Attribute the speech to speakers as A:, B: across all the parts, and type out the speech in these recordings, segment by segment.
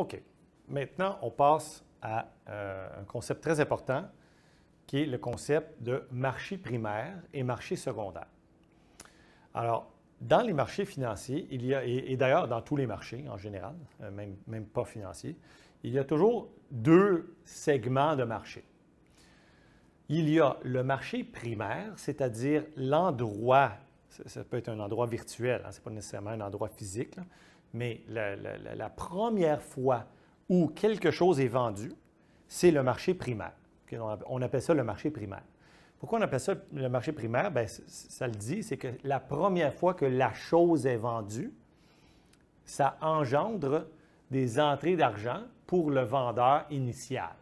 A: OK. Maintenant, on passe à un concept très important qui est le concept de marché primaire et marché secondaire. Alors, dans les marchés financiers, il y a, et d'ailleurs dans tous les marchés en général, même pas financiers, il y a toujours deux segments de marché. Il y a le marché primaire, c'est-à-dire l'endroit, ça peut être un endroit virtuel, hein, ce n'est pas nécessairement un endroit physique, là, mais la première fois où quelque chose est vendu, c'est le marché primaire. Okay? On appelle ça le marché primaire. Pourquoi on appelle ça le marché primaire? Bien, ça le dit, c'est que la première fois que la chose est vendue, ça engendre des entrées d'argent pour le vendeur initial.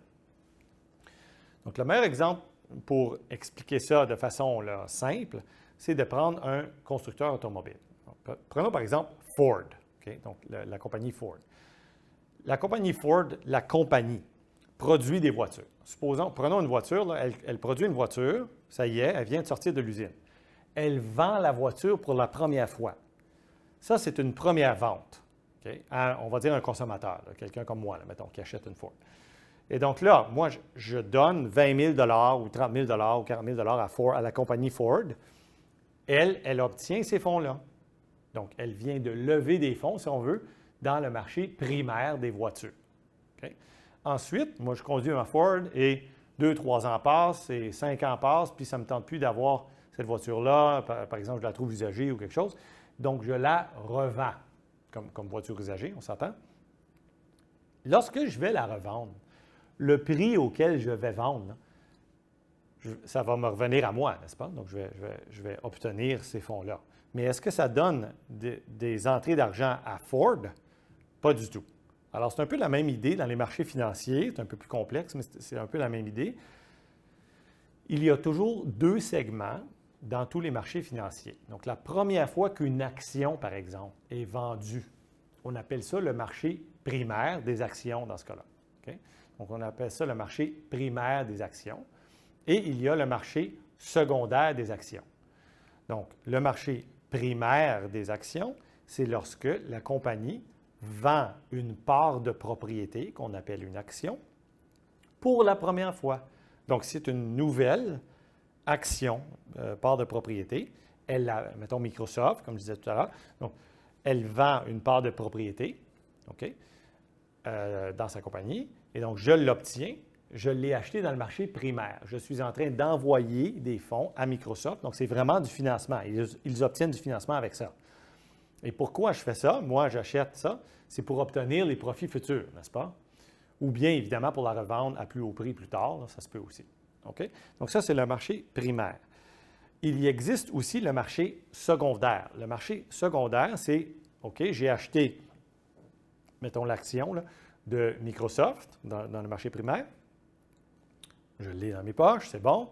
A: Donc, le meilleur exemple pour expliquer ça de façon là, simple, c'est de prendre un constructeur automobile. Donc, prenons par exemple Ford, okay? Donc la compagnie Ford. La compagnie Ford, la compagnie, produit des voitures. Supposons, prenons une voiture, là, elle produit une voiture, ça y est, elle vient de sortir de l'usine. Elle vend la voiture pour la première fois. Ça, c'est une première vente, okay? On va dire un consommateur, quelqu'un comme moi, là, mettons, qui achète une Ford. Et donc là, moi, je donne 20 000 ou 30 000 ou 40 000 à la compagnie Ford. Elle obtient ces fonds-là. Donc, elle vient de lever des fonds, si on veut, dans le marché primaire des voitures. Okay? Ensuite, moi, je conduis ma Ford et 2-3 ans passent et 5 ans passent, puis ça ne me tente plus d'avoir cette voiture-là. Par exemple, je la trouve usagée ou quelque chose. Donc, je la revends comme voiture usagée, on s'entend. Lorsque je vais la revendre, le prix auquel je vais vendre, ça va me revenir à moi, n'est-ce pas? Donc, je vais obtenir ces fonds-là. Mais est-ce que ça donne des entrées d'argent à Ford? Pas du tout. Alors, c'est un peu la même idée dans les marchés financiers. C'est un peu plus complexe, mais c'est un peu la même idée. Il y a toujours deux segments dans tous les marchés financiers. Donc, la première fois qu'une action, par exemple, est vendue, on appelle ça le marché primaire des actions dans ce cas-là. Okay? Donc, on appelle ça le marché primaire des actions. Et il y a le marché secondaire des actions. Donc, le marché primaire des actions, c'est lorsque la compagnie vend une part de propriété, qu'on appelle une action, pour la première fois. Donc, c'est une nouvelle action, part de propriété. Mettons Microsoft, comme je disais tout à l'heure. Donc, elle vend une part de propriété, OK, dans sa compagnie. Et donc, je l'obtiens. Je l'ai acheté dans le marché primaire. Je suis en train d'envoyer des fonds à Microsoft. Donc, c'est vraiment du financement. Ils obtiennent du financement avec ça. Et pourquoi je fais ça? Moi, j'achète ça. C'est pour obtenir les profits futurs, n'est-ce pas? Ou bien, évidemment, pour la revendre à plus haut prix plus tard. Là, ça se peut aussi. OK? Donc, ça, c'est le marché primaire. Il y existe aussi le marché secondaire. Le marché secondaire, c'est, OK, j'ai acheté, mettons l'action de Microsoft dans le marché primaire. Je l'ai dans mes poches, c'est bon,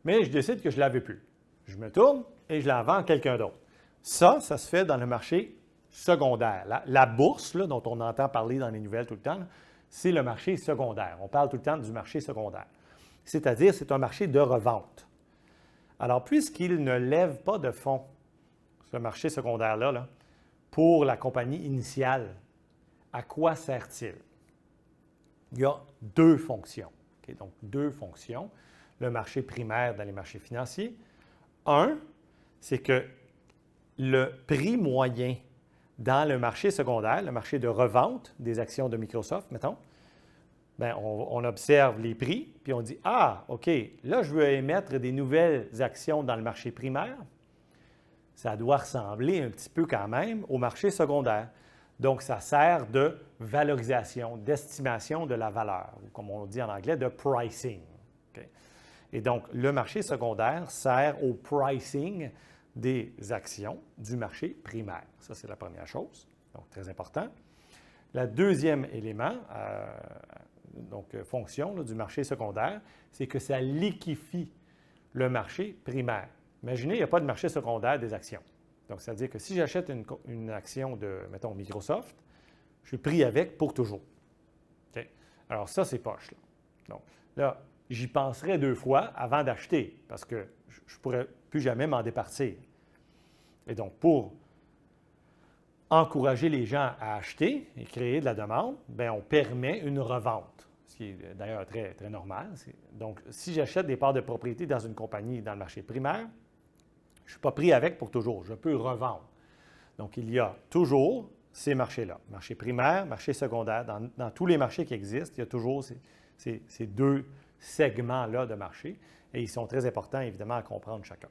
A: mais je décide que je ne la veux plus. Je me tourne et je la vends à quelqu'un d'autre. Ça se fait dans le marché secondaire. La bourse, là, dont on entend parler dans les nouvelles tout le temps, c'est le marché secondaire. On parle tout le temps du marché secondaire. C'est-à-dire, c'est un marché de revente. Alors, puisqu'il ne lève pas de fonds, ce marché secondaire-là, là, pour la compagnie initiale, à quoi sert-il? Il y a deux fonctions. Okay? Donc, deux fonctions. Le marché primaire dans les marchés financiers. Un, c'est que le prix moyen dans le marché secondaire, le marché de revente des actions de Microsoft, mettons, bien, on observe les prix, puis on dit « Ah, OK, là, je veux émettre des nouvelles actions dans le marché primaire. Ça doit ressembler un petit peu quand même au marché secondaire. » Donc, ça sert de valorisation, d'estimation de la valeur, ou comme on dit en anglais, de pricing. Okay? Et donc, le marché secondaire sert au pricing des actions du marché primaire. Ça, c'est la première chose, donc très important. Le deuxième élément, fonction là, du marché secondaire, c'est que ça liquéfie le marché primaire. Imaginez, il n'y a pas de marché secondaire des actions. Donc, ça veut dire que si j'achète une action de, mettons, Microsoft, je suis pris avec pour toujours. Okay? Alors, ça, c'est poche. Là. Donc, là, j'y penserai deux fois avant d'acheter parce que je ne pourrais plus jamais m'en départir. Et donc, pour encourager les gens à acheter et créer de la demande, bien, on permet une revente, ce qui est d'ailleurs très, très normal. Donc, si j'achète des parts de propriété dans une compagnie dans le marché primaire, je ne suis pas pris avec pour toujours, je peux revendre. Donc, il y a toujours ces marchés-là, marché primaire, marché secondaire. Dans tous les marchés qui existent, il y a toujours ces deux segments-là de marché et ils sont très importants, évidemment, à comprendre chacun.